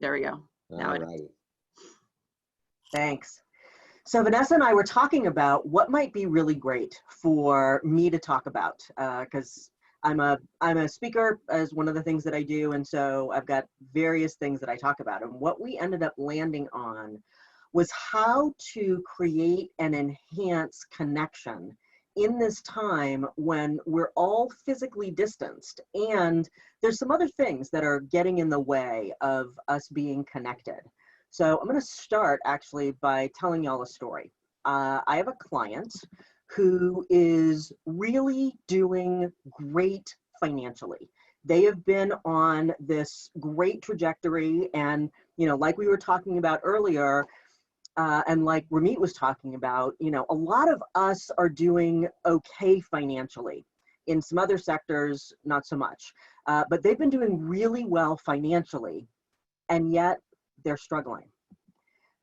There we go. Now All right. Thanks. So Vanessa and I were talking about what might be really great for me to talk about, because I'm a speaker as one of the things that I do, and so I've got various things that I talk about. And what we ended up landing on was how to create and enhance connection in this time when we're all physically distanced, and there's some other things that are getting in the way of us being connected. So I'm going to start actually by telling y'all a story. I have a client who is really doing great financially. They have been on this great trajectory, and like we were talking about earlier, and like Ramit was talking about, a lot of us are doing okay financially. In some other sectors, not so much. But they've been doing really well financially, and yet they're struggling.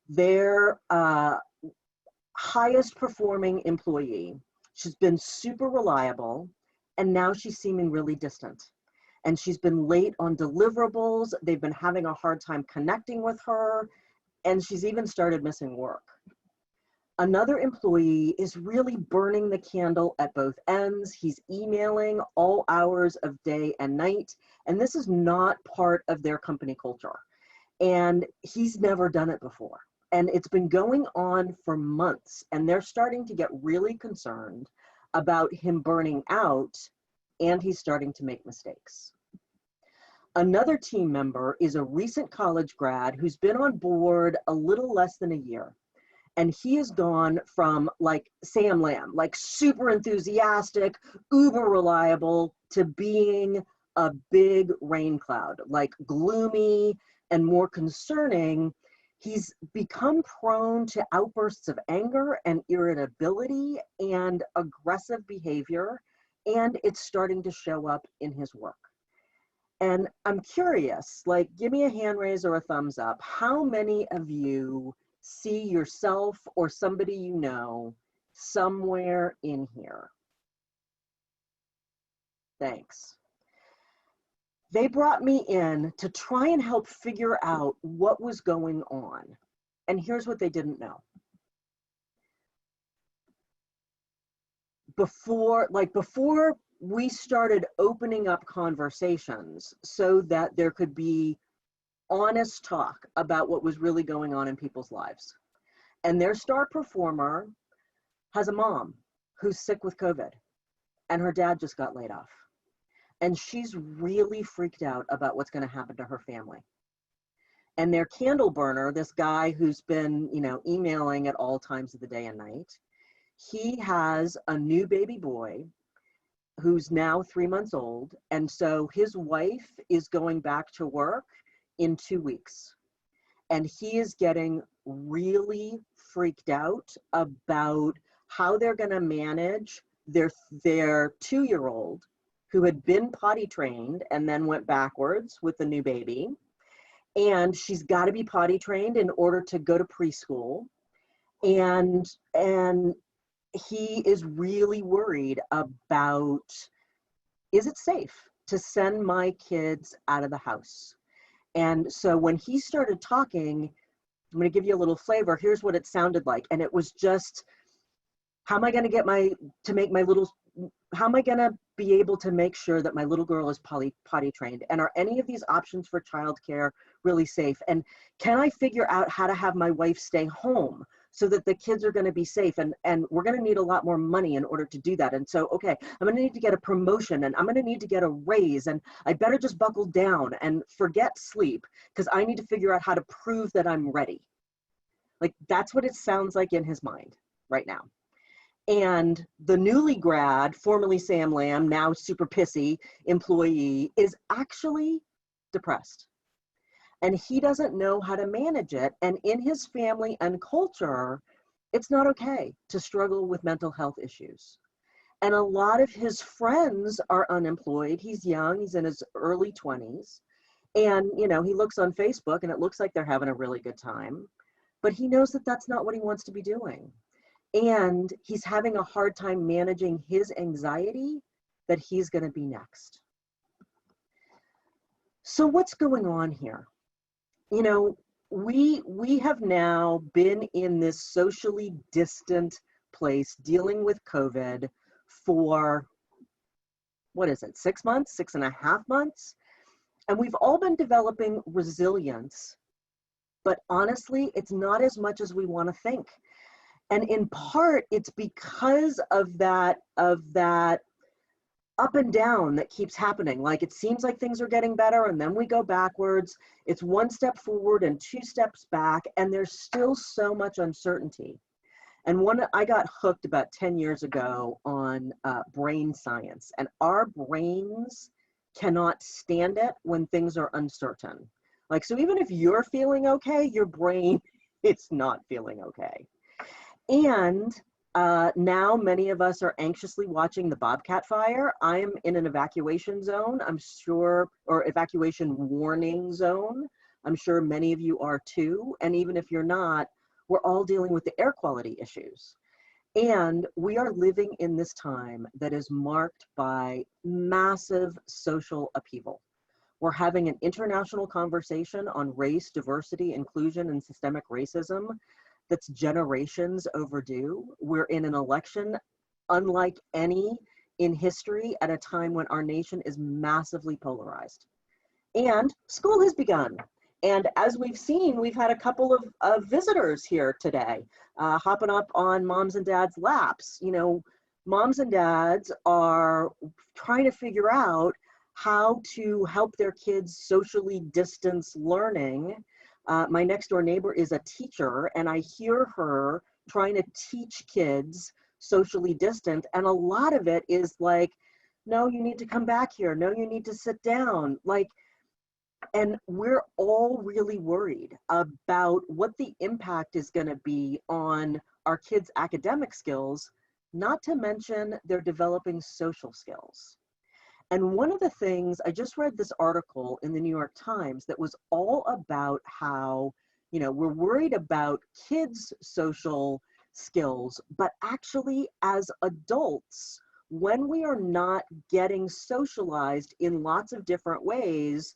Their highest performing employee, she's been super reliable, and now she's seeming really distant. And she's been late on deliverables. They've been having a hard time connecting with her, and she's even started missing work. Another employee is really burning the candle at both ends. He's emailing all hours of day and night, and this is not part of their company culture. And he's never done it before. And it's been going on for months, and they're starting to get really concerned about him burning out, and he's starting to make mistakes. Another team member is a recent college grad who's been on board a little less than a year. And he has gone from like Sam Lamb, like super enthusiastic, uber reliable, to being a big rain cloud, like gloomy and more concerning. He's become prone to outbursts of anger and irritability and aggressive behavior, and it's starting to show up in his work. And I'm curious, like, give me a hand raise or a thumbs up. How many of you see yourself or somebody you know somewhere in here? Thanks. They brought me in to try and help figure out what was going on. And here's what they didn't know. Before we started opening up conversations so that there could be honest talk about what was really going on in people's lives. And their star performer has a mom who's sick with COVID, and her dad just got laid off. And she's really freaked out about what's going to happen to her family. And their candle burner, this guy who's been, emailing at all times of the day and night, he has a new baby boy who's now 3 months old. And so his wife is going back to work in 2 weeks. And he is getting really freaked out about how they're going to manage their 2-year-old who had been potty trained and then went backwards with the new baby. And she's got to be potty trained in order to go to preschool. And he is really worried about, is it safe to send my kids out of the house? And so when he started talking, I'm going to give you a little flavor. Here's what it sounded like. And it was just, how am I going to be able to make sure that my little girl is potty trained? And are any of these options for childcare really safe? And can I figure out how to have my wife stay home so that the kids are going to be safe? And we're going to need a lot more money in order to do that. And so, okay, I'm going to need to get a promotion, and I'm going to need to get a raise, and I better just buckle down and forget sleep because I need to figure out how to prove that I'm ready. Like, that's what it sounds like in his mind right now. And the newly grad, formerly Sam Lamb, now super pissy employee, is actually depressed. And he doesn't know how to manage it. And in his family and culture, it's not okay to struggle with mental health issues. And a lot of his friends are unemployed. He's young, he's in his early 20s. And, he looks on Facebook and it looks like they're having a really good time. But he knows that that's not what he wants to be doing. And he's having a hard time managing his anxiety that he's going to be next. So what's going on here? you know, we have now been in this socially distant place dealing with COVID for, what is it, 6 months, 6.5 months? And we've all been developing resilience, but honestly, it's not as much as we want to think. And in part, it's because of that up and down that keeps happening. Like, it seems like things are getting better and then we go backwards. It's one step forward and two steps back, and there's still so much uncertainty. And I got hooked about 10 years ago on brain science, and our brains cannot stand it when things are uncertain. Like, so even if you're feeling okay, your brain is not feeling okay. And now many of us are anxiously watching the Bobcat fire. I'm in an evacuation zone, I'm sure, or evacuation warning zone. I'm sure many of you are too. And even if you're not, we're all dealing with the air quality issues. And we are living in this time that is marked by massive social upheaval. We're having an international conversation on race, diversity, inclusion, and systemic racism that's generations overdue. We're in an election unlike any in history at a time when our nation is massively polarized. And school has begun. And as we've seen, we've had a couple of visitors here today, hopping up on moms and dads' laps. You know, moms and dads are trying to figure out how to help their kids socially distance learning. My next door neighbor is a teacher, and I hear her trying to teach kids socially distant. And a lot of it is like, no, you need to come back here. No, you need to sit down. Like, and we're all really worried about what the impact is going to be on our kids' academic skills, not to mention their developing social skills. And one of the things, I just read this article in the New York Times that was all about how, you know, we're worried about kids' social skills, but actually as adults, when we are not getting socialized in lots of different ways,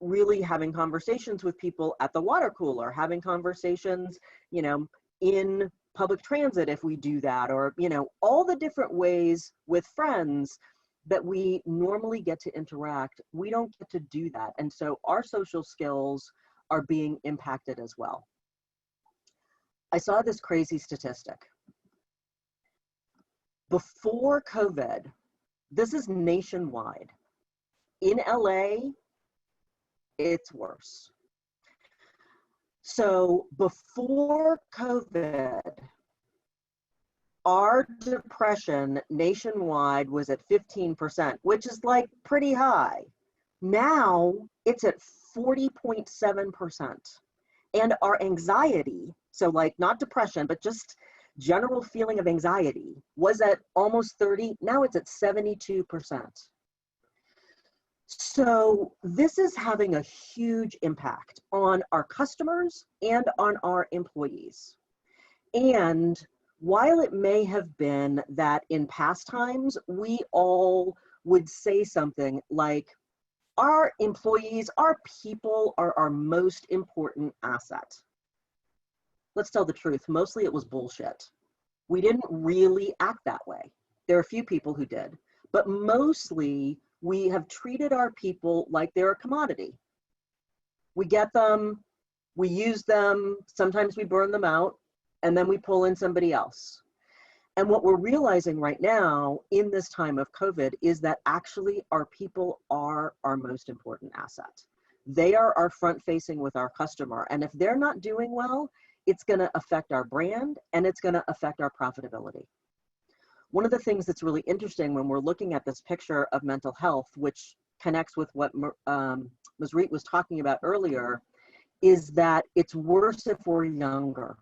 really having conversations with people at the water cooler, having conversations, you know, in public transit if we do that, or, you know, all the different ways with friends that we normally get to interact, we don't get to do that. And so our social skills are being impacted as well. I saw this crazy statistic. Before COVID, this is nationwide. In LA, it's worse. So before COVID, our depression nationwide was at 15%, which is like pretty high. Now it's at 40.7%. And our anxiety, so like not depression, but just general feeling of anxiety, was at almost 30. Now it's at 72%. So this is having a huge impact on our customers and on our employees. And while it may have been that in past times, we all would say something like, our employees, our people are our most important asset. Let's tell the truth, mostly it was bullshit. We didn't really act that way. There are a few people who did, but mostly we have treated our people like they're a commodity. We get them, we use them, sometimes we burn them out, and then we pull in somebody else. And what we're realizing right now in this time of COVID is that actually our people are our most important asset. They are our front facing with our customer. And if they're not doing well, it's gonna affect our brand and it's gonna affect our profitability. One of the things that's really interesting when we're looking at this picture of mental health, which connects with what Masrit was talking about earlier, is that it's worse if we're younger.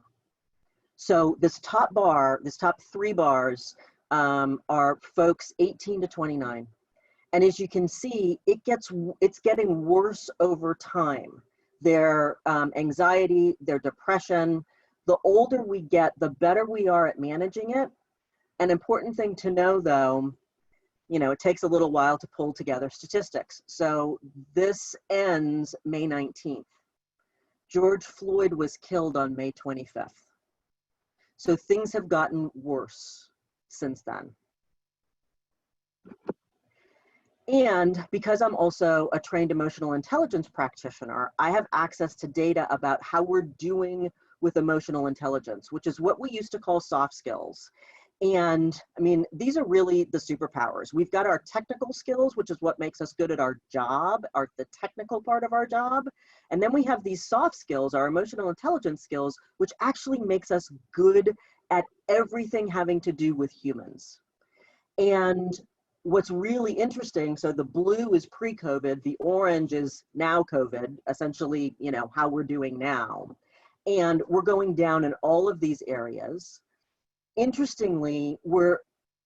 So this top bar, this top 3 bars are folks 18 to 29. And as you can see, it's getting worse over time. Their anxiety, their depression, the older we get, the better we are at managing it. An important thing to know though, you know, it takes a little while to pull together statistics. So this ends May 19th. George Floyd was killed on May 25th. So things have gotten worse since then. And because I'm also a trained emotional intelligence practitioner, I have access to data about how we're doing with emotional intelligence, which is what we used to call soft skills. And I mean, these are really the superpowers. We've got our technical skills, which is what makes us good at our job, the technical part of our job. And then we have these soft skills, our emotional intelligence skills, which actually makes us good at everything having to do with humans. And what's really interesting, so the blue is pre-COVID, the orange is now COVID, essentially, you know, how we're doing now. And we're going down in all of these areas. Interestingly, we're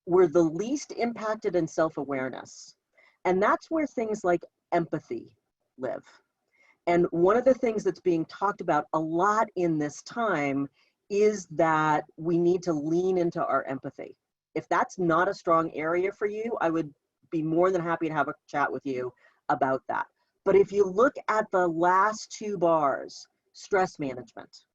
the least impacted in self-awareness. And that's where things like empathy live. And one of the things that's being talked about a lot in this time is that we need to lean into our empathy. If that's not a strong area for you, I would be more than happy to have a chat with you about that. But if you look at the last two bars, stress management,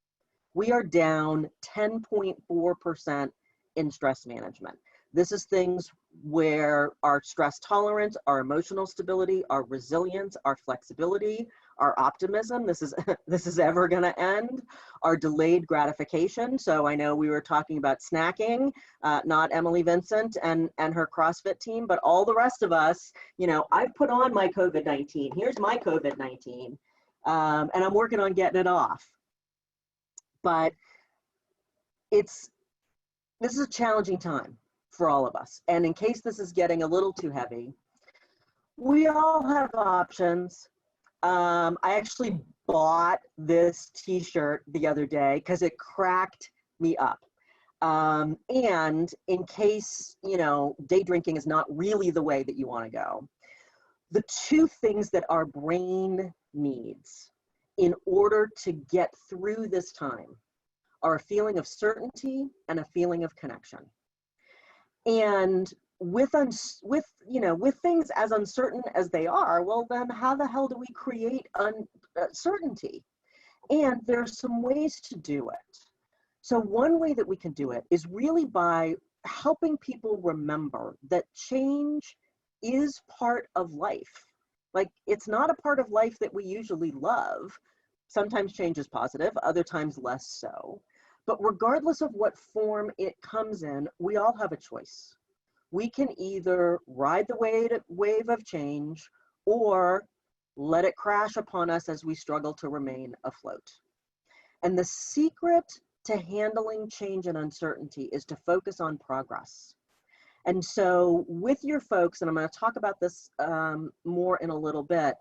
we are down 10.4% in stress management. This is things where our stress tolerance, our emotional stability, our resilience, our flexibility, our optimism, this is ever going to end, our delayed gratification. So I know we were talking about snacking, not Emily Vincent and her CrossFit team, but all the rest of us, you know, I've put on my COVID-19. Here's my COVID-19, and I'm working on getting it off. But this is a challenging time for all of us. And in case this is getting a little too heavy, we all have options. I actually bought this t-shirt the other day because it cracked me up. And in case, you know, day drinking is not really the way that you want to go, the two things that our brain needs in order to get through this time are a feeling of certainty and a feeling of connection. And with things as uncertain as they are, well, then how the hell do we create certainty? And there's some ways to do it. So one way that we can do it is really by helping people remember that change is part of life. Like, it's not a part of life that we usually love. Sometimes change is positive, other times less so. But regardless of what form it comes in, we all have a choice. We can either ride the wave of change or let it crash upon us as we struggle to remain afloat. And the secret to handling change and uncertainty is to focus on progress. And so with your folks, and I'm going to talk about this more in a little bit,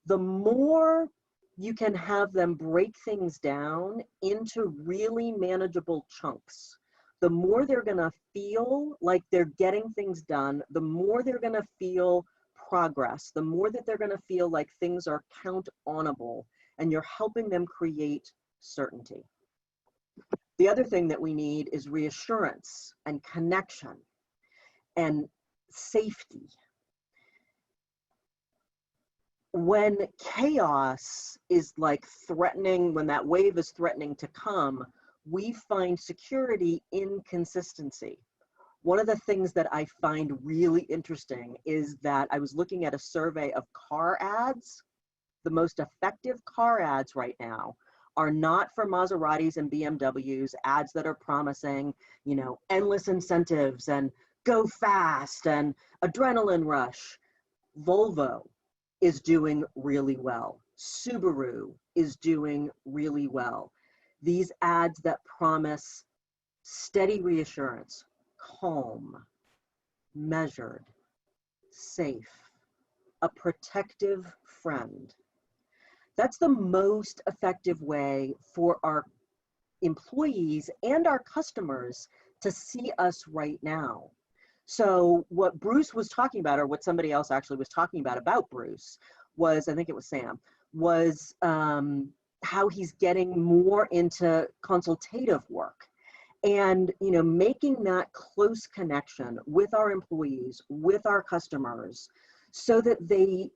the more you can have them break things down into really manageable chunks, the more they're going to feel like they're getting things done, the more they're going to feel progress, the more that they're going to feel like things are count-onable, and you're helping them create certainty. The other thing that we need is reassurance and connection and safety. When chaos is like threatening, when that wave is threatening to come, we find security in consistency. One of the things that I find really interesting is that I was looking at a survey of car ads. The most effective car ads right now are not for Maseratis and BMWs, ads that are promising, you know, endless incentives and go fast and adrenaline rush. Volvo is doing really well. Subaru is doing really well. These ads that promise steady reassurance, calm, measured, safe, a protective friend. That's the most effective way for our employees and our customers to see us right now. So what Bruce was talking about, or what somebody else actually was talking about Bruce, was, I think it was Sam, was how he's getting more into consultative work. And, you know, making that close connection with our employees, with our customers, so that they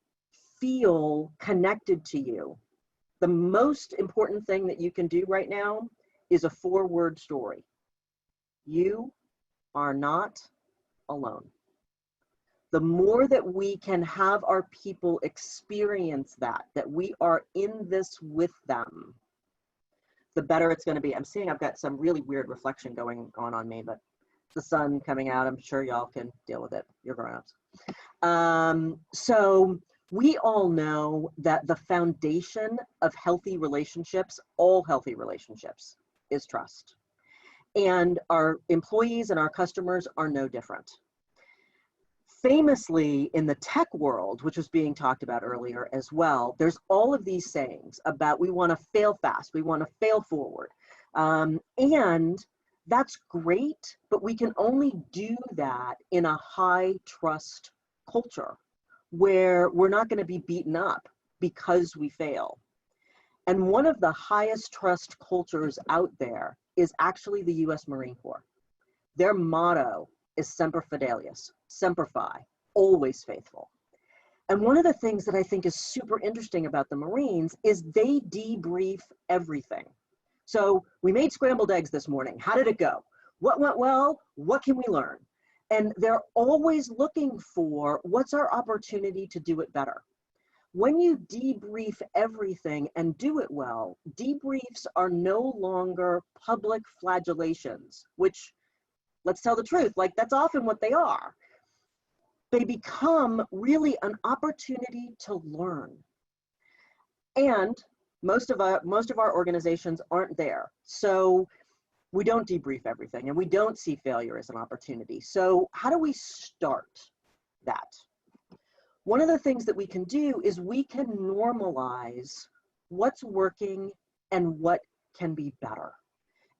feel connected to you the most important thing that you can do right now is a 4-word story. You are not alone. The more that we can have our people experience that we are in this with them, the better it's going to be. I'm seeing I've got some really weird reflection going on me, but the sun coming out, I'm sure y'all can deal with it. You're grown-ups. So we all know that the foundation of healthy relationships, all healthy relationships, is trust. And our employees and our customers are no different. Famously, in the tech world, which was being talked about earlier as well, there's all of these sayings about we want to fail fast, we want to fail forward. And that's great, but we can only do that in a high trust culture where we're not going to be beaten up because we fail. And one of the highest trust cultures out there is actually the US Marine Corps. Their motto is Semper Fidelis, Semper Fi, always faithful. And one of the things that I think is super interesting about the Marines is they debrief everything. So we made scrambled eggs this morning. How did it go? What went well? What can we learn? And they're always looking for what's our opportunity to do it better. When you debrief everything and do it well, debriefs are no longer public flagellations, which, let's tell the truth, like that's often what they are. They become really an opportunity to learn. And most of our organizations aren't there. So we don't debrief everything and we don't see failure as an opportunity. So how do we start that? One of the things that we can do is we can normalize what's working and what can be better.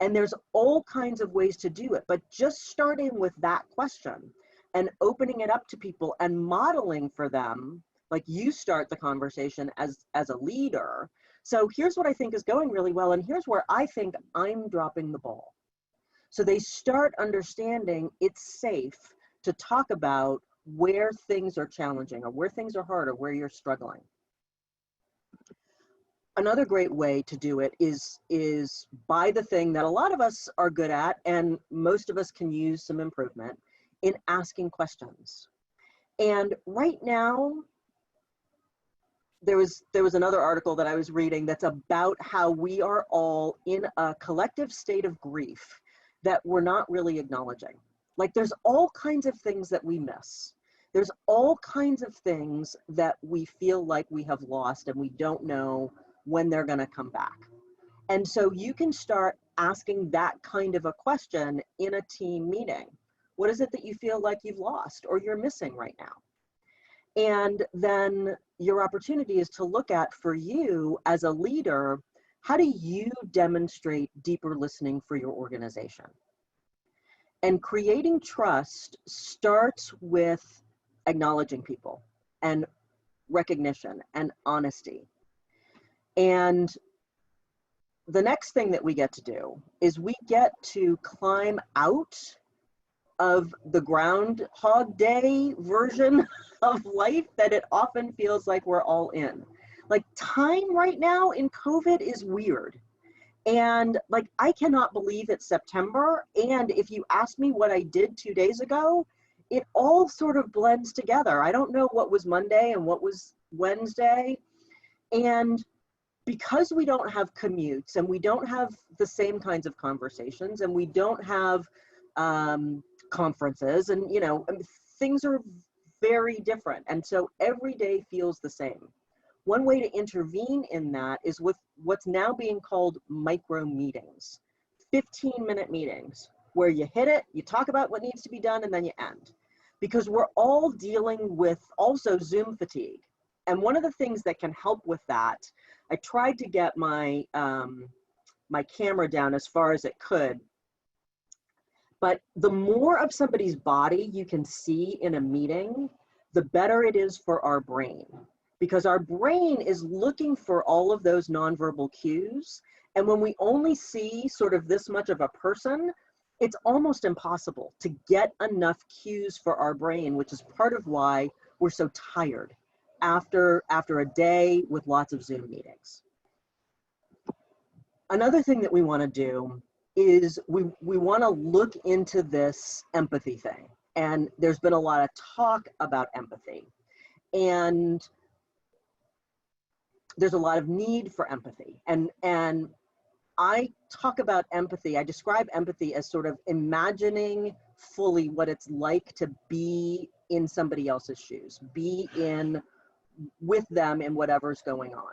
And there's all kinds of ways to do it, but just starting with that question and opening it up to people and modeling for them, like you start the conversation as a leader. So here's what I think is going really well, and here's where I think I'm dropping the ball. So they start understanding it's safe to talk about where things are challenging or where things are hard or where you're struggling. Another great way to do it is by the thing that a lot of us are good at and most of us can use some improvement in asking questions. And right now, there was another article that I was reading that's about how we are all in a collective state of grief that we're not really acknowledging. Like there's all kinds of things that we miss. There's all kinds of things that we feel like we have lost and we don't know when they're going to come back. And so you can start asking that kind of a question in a team meeting. What is it that you feel like you've lost or you're missing right now? And then your opportunity is to look at, for you as a leader, how do you demonstrate deeper listening for your organization? And creating trust starts with acknowledging people and recognition and honesty. And the next thing that we get to do is we get to climb out of the Groundhog Day version of life that it often feels like we're all in. Like time right now in COVID is weird. And like, I cannot believe it's September. And if you ask me what I did 2 days ago, it all sort of blends together. I don't know what was Monday and what was Wednesday. And because we don't have commutes and we don't have the same kinds of conversations and we don't have conferences and, you know, things are very different. And so every day feels the same. One way to intervene in that is with what's now being called micro meetings, 15-minute meetings, where you hit it, you talk about what needs to be done, and then you end. Because we're all dealing with also Zoom fatigue. And one of the things that can help with that, I tried to get my, my camera down as far as it could, but the more of somebody's body you can see in a meeting, the better it is for our brain. Because our brain is looking for all of those nonverbal cues. And when we only see sort of this much of a person, it's almost impossible to get enough cues for our brain, which is part of why we're so tired after a day with lots of Zoom meetings. Another thing that we want to do is we want to look into this empathy thing. And there's been a lot of talk about empathy. And there's a lot of need for empathy. And I talk about empathy, I describe empathy as sort of imagining fully what it's like to be in somebody else's shoes, be in with them in whatever's going on.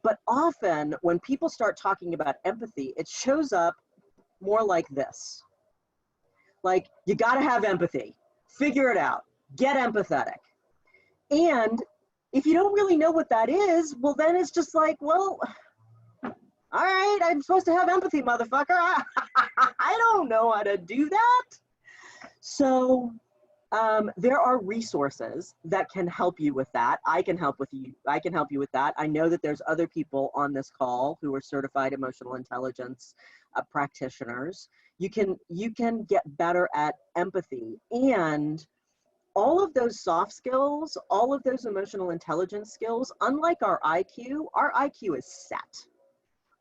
But often when people start talking about empathy, it shows up more like this. Like, you gotta have empathy, figure it out, get empathetic. And if you don't really know what that is, well, then it's just like, well, all right, I'm supposed to have empathy, motherfucker. I don't know how to do that. So there are resources that can help you with that. I can help you with that. I know that there's other people on this call who are certified emotional intelligence practitioners. You can get better at empathy, and all of those soft skills, all of those emotional intelligence skills, unlike our IQ is set.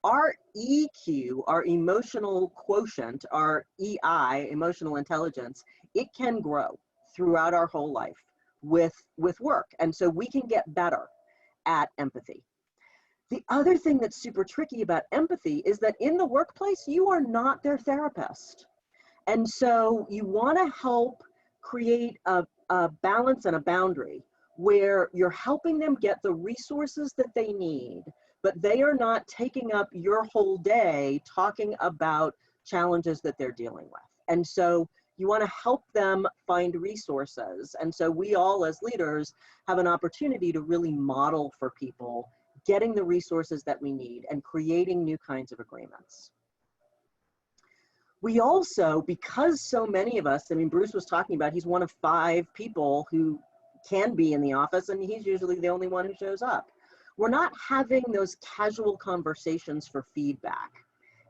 Our EQ, our emotional quotient, our EI, emotional intelligence, it can grow throughout our whole life with work. And so we can get better at empathy. The other thing that's super tricky about empathy is that in the workplace, you are not their therapist. And so you want to help create a balance and a boundary where you're helping them get the resources that they need, but they are not taking up your whole day talking about challenges that they're dealing with. And so you want to help them find resources. And so we all as leaders have an opportunity to really model for people getting the resources that we need and creating new kinds of agreements. We also, because so many of us, I mean, Bruce was talking about, he's one of 5 people who can be in the office, and he's usually the only one who shows up. We're not having those casual conversations for feedback.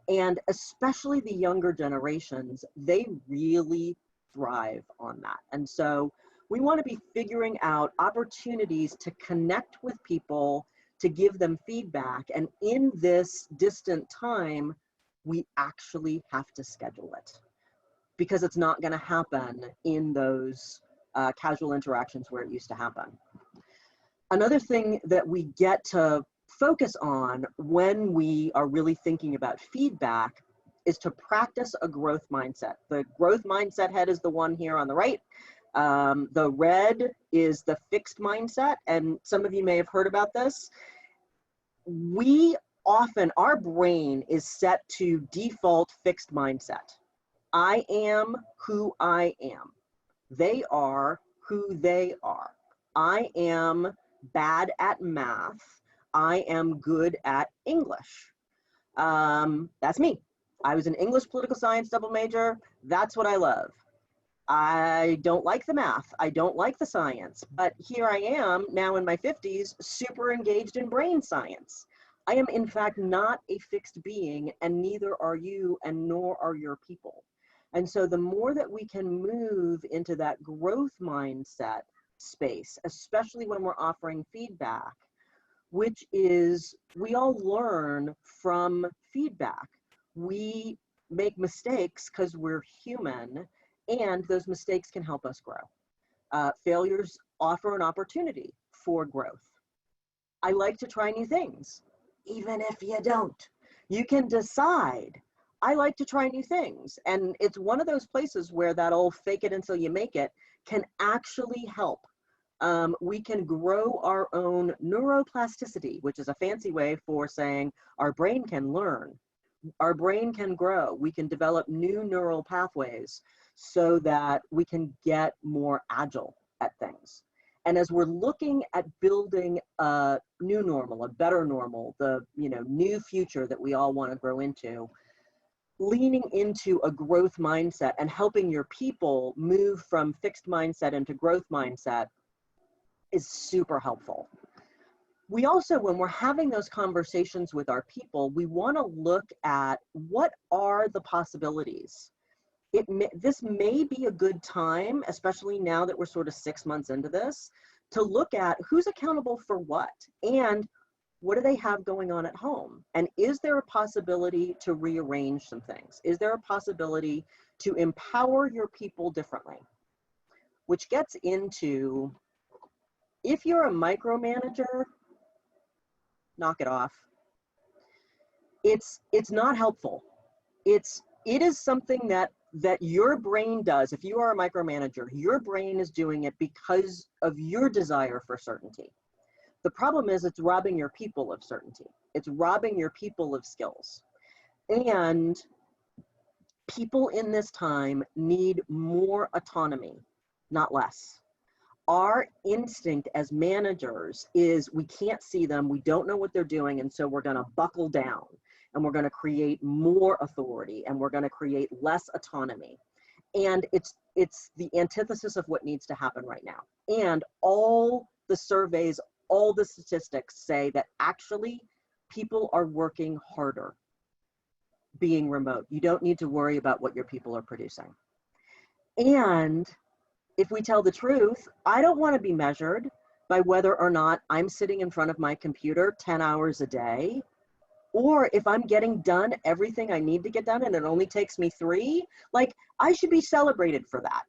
And especially the younger generations, they really thrive on that. And so we want to be figuring out opportunities to connect with people, to give them feedback. And in this distant time, we actually have to schedule it, because it's not going to happen in those casual interactions where it used to happen. Another thing that we get to focus on when we are really thinking about feedback is to practice a growth mindset. The growth mindset head is the one here on the right. The red is the fixed mindset, and some of you may have heard about this. Our brain is set to default fixed mindset. I am who I am. They are who they are. I am bad at math. I am good at English. That's me. I was an English political science double major. That's what I love. I don't like the math. I don't like the science, but here I am now in my 50s, super engaged in brain science. I am in fact not a fixed being, and neither are you, and nor are your people. And so the more that we can move into that growth mindset space, especially when we're offering feedback, which is, we all learn from feedback. We make mistakes because we're human, and those mistakes can help us grow. Failures offer an opportunity for growth. I like to try new things. Even if you don't, you can decide, I like to try new things. And it's one of those places where that old fake it until you make it can actually help. We can grow our own neuroplasticity, which is a fancy way for saying our brain can learn, our brain can grow. We can develop new neural pathways so that we can get more agile at things. And as we're looking at building a new normal, a better normal, the new future that we all want to grow into, leaning into a growth mindset and helping your people move from fixed mindset into growth mindset is super helpful. We also, when we're having those conversations with our people, we want to look at what are the possibilities. This may be a good time, especially now that we're sort of 6 months into this, to look at who's accountable for what, and what do they have going on at home? And is there a possibility to rearrange some things? Is there a possibility to empower your people differently? Which gets into, if you're a micromanager, knock it off. It's not helpful. It is something that your brain does. If you are a micromanager, your brain is doing it because of your desire for certainty. The problem is it's robbing your people of certainty. It's robbing your people of skills. And people in this time need more autonomy, not less. Our instinct as managers is we can't see them, we don't know what they're doing, and so we're going to buckle down and we're going to create more authority and we're going to create less autonomy. And it's the antithesis of what needs to happen right now. And all the surveys, all the statistics say that actually people are working harder being remote. You don't need to worry about what your people are producing. And if we tell the truth, I don't want to be measured by whether or not I'm sitting in front of my computer 10 hours a day, or if I'm getting done everything I need to get done and it only takes me 3. Like, I should be celebrated for that.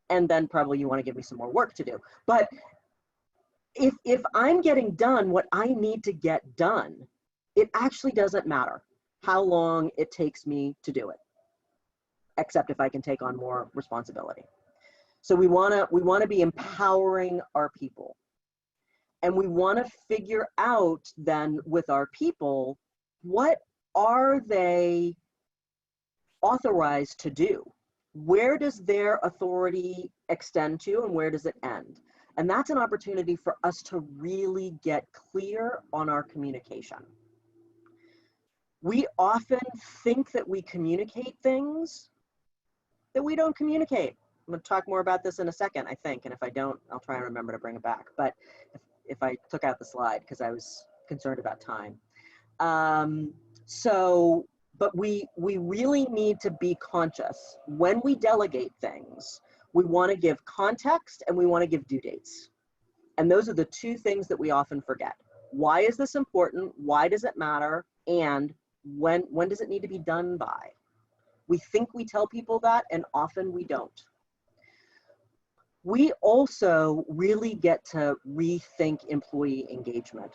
And then probably you want to give me some more work to do. But if I'm getting done what I need to get done, it actually doesn't matter how long it takes me to do it, except if I can take on more responsibility. So we want to be empowering our people. And we want to figure out then with our people, what are they authorized to do? Where does their authority extend to and where does it end? And that's an opportunity for us to really get clear on our communication. We often think that we communicate things that we don't communicate. I'm going to talk more about this in a second, I think, and if I don't, I'll try and remember to bring it back. But if I took out the slide, because I was concerned about time. But we really need to be conscious. When we delegate things, we want to give context and we want to give due dates. And those are the 2 things that we often forget. Why is this important? Why does it matter? And when does it need to be done by? We think we tell people that, and often we don't. We also really get to rethink employee engagement.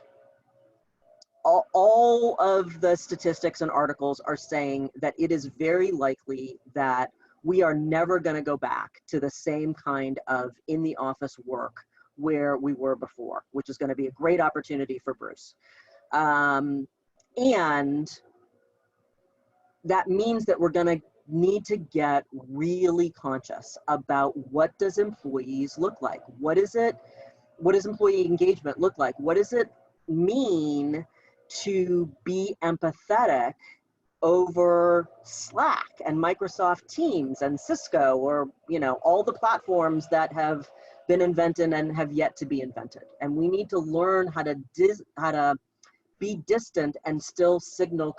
All of the statistics and articles are saying that it is very likely that we are never going to go back to the same kind of in-the-office work where we were before, which is going to be a great opportunity for Bruce. And that means that we're going to need to get really conscious about what does employees look like? What does employee engagement look like? What does it mean to be empathetic over Slack and Microsoft Teams and Cisco, or all the platforms that have been invented and have yet to be invented? And we need to learn how to be distant and still signal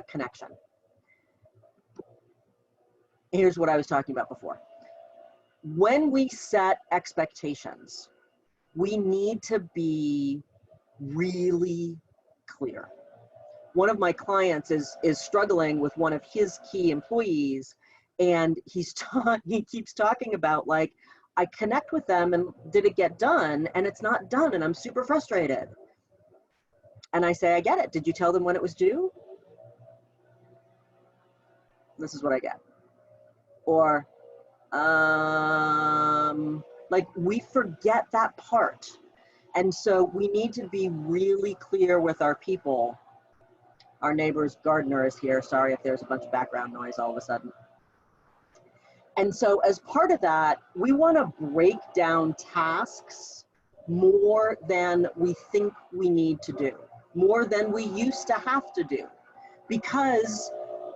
connection. Here's what I was talking about before. When we set expectations, we need to be really clear. One of my clients is struggling with one of his key employees, and he keeps talking about, like, I connect with them and did it get done? And it's not done and I'm super frustrated. And I say, I get it. Did you tell them when it was due? This is what I get. Or, like, we forget that part. And so we need to be really clear with our people. Our neighbor's gardener is here. Sorry if there's a bunch of background noise all of a sudden. And so as part of that, we want to break down tasks more than we think we need to do, more than we used to have to do, because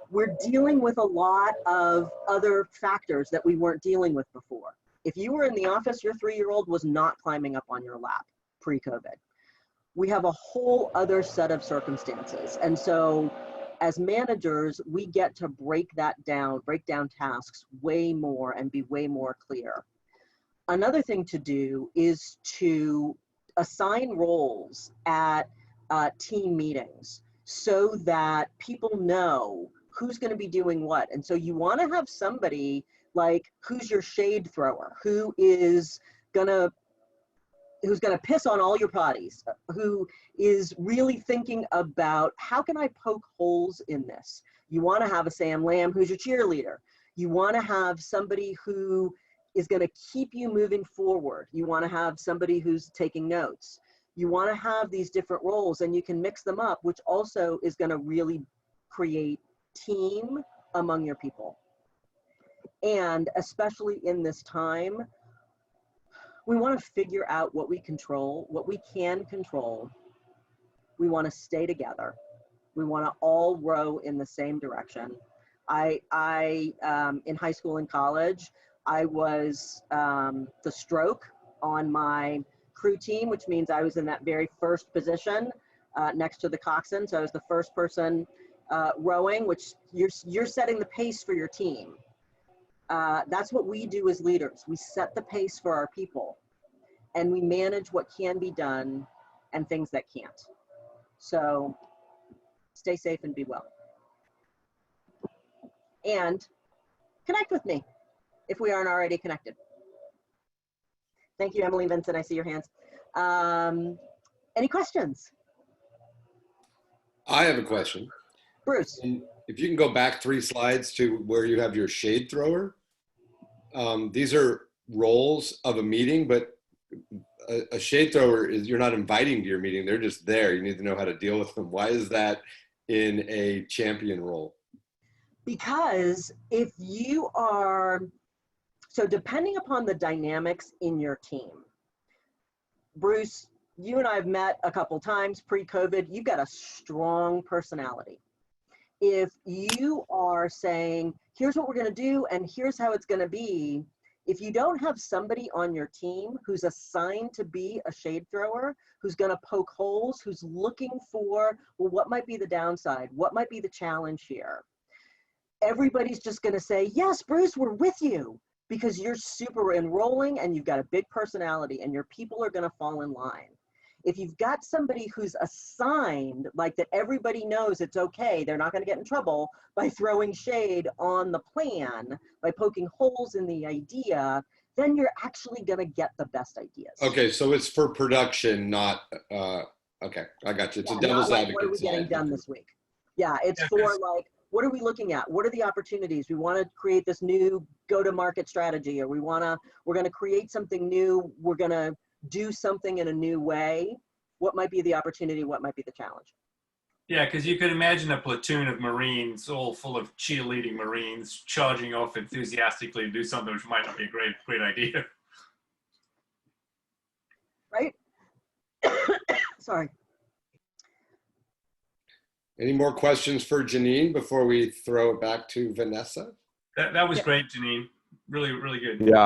we're dealing with a lot of other factors that we weren't dealing with before. If you were in the office, your 3-year-old was not climbing up on your lap pre-COVID. We have a whole other set of circumstances. And so as managers, we get to break down tasks way more and be way more clear. Another thing to do is to assign roles at team meetings so that people know who's going to be doing what. And so you want to have somebody like who's your shade thrower, who's going to piss on all your potties, who is really thinking about how can I poke holes in this. You want to have a Sam Lamb who's your cheerleader. You want to have somebody who is going to keep you moving forward. You want to have somebody who's taking notes. You want to have these different roles, and you can mix them up, which also is going to really create team among your people. And especially in this time, we want to figure out what we control, what we can control. We want to stay together. We want to all row in the same direction. In high school and college, I was the stroke on my crew team, which means I was in that very first position next to the coxswain. So I was the first person rowing, which you're setting the pace for your team. That's what we do as leaders. We set the pace for our people, and we manage what can be done and things that can't. So stay safe and be well. And connect with me if we aren't already connected. Thank you, Emily, Vincent. I see your hands. Any questions? I have a question. Bruce. If you can go back 3 slides to where you have your shade thrower. These are roles of a meeting, but a shade thrower is, you're not inviting to your meeting. They're just there. You need to know how to deal with them. Why is that in a champion role? Because if you are, so depending upon the dynamics in your team, Bruce, you and I have met a couple times pre-COVID. You've got a strong personality. If you are saying, here's what we're going to do and here's how it's going to be, if you don't have somebody on your team who's assigned to be a shade thrower, who's going to poke holes, who's looking for, well, what might be the downside? What might be the challenge here? Everybody's just going to say, yes, Bruce, we're with you, because you're super enrolling and you've got a big personality and your people are going to fall in line. If you've got somebody who's assigned, like that everybody knows it's okay, they're not going to get in trouble by throwing shade on the plan, by poking holes in the idea, then you're actually going to get the best ideas. Okay, so it's for production, not, okay, I got you. It's a devil's advocate. What are we getting done this week? Yeah, it's for like, what are we looking at? What are the opportunities? We want to create this new go-to-market strategy, or we're going to create something new. We're going to do something in a new way. What might be the opportunity? What might be the challenge? Yeah, because you could imagine a platoon of Marines, all full of cheerleading Marines, charging off enthusiastically to do something which might not be a great idea. Right? Sorry. Any more questions for Janine before we throw it back to Vanessa? That was great, Janine. Really, really good. Yeah.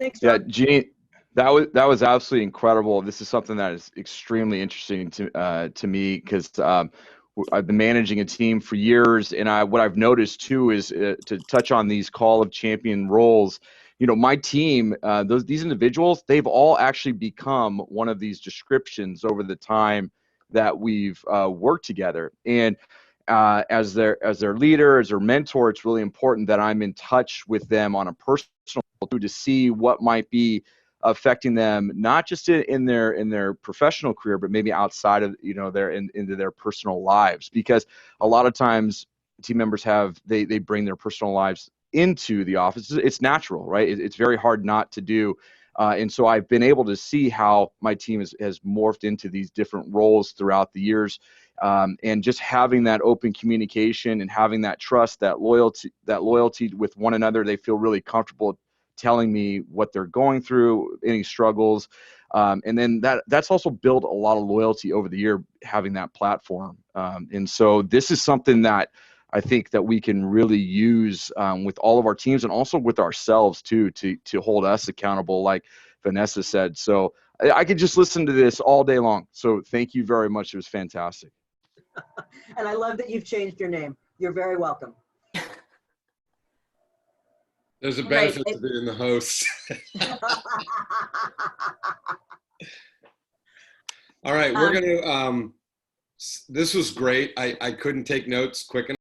Thanks, John. Yeah, Janine, that was absolutely incredible. This is something that is extremely interesting to me, because I've been managing a team for years, and what I've noticed too is to touch on these call of champion roles. You know, my team, these individuals, they've all actually become one of these descriptions over the time that we've worked together. And as their leader, as their mentor, it's really important that I'm in touch with them on a personal level to see what might be affecting them, not just in their professional career, but maybe outside of, you know, into their personal lives. Because a lot of times team members they bring their personal lives into the office. It's natural, right? It's very hard not to do. And so I've been able to see how my team has morphed into these different roles throughout the years. And just having that open communication and having that trust, that loyalty with one another, they feel really comfortable telling me what they're going through, any struggles. And then that's also built a lot of loyalty over the year, having that platform. And so this is something that I think that we can really use with all of our teams, and also with ourselves too, to hold us accountable, like Vanessa said. So I could just listen to this all day long. So thank you very much. It was fantastic. And I love that you've changed your name. You're very welcome. There's a benefit to being the host. All right, we're going to This was great. I couldn't take notes quick enough.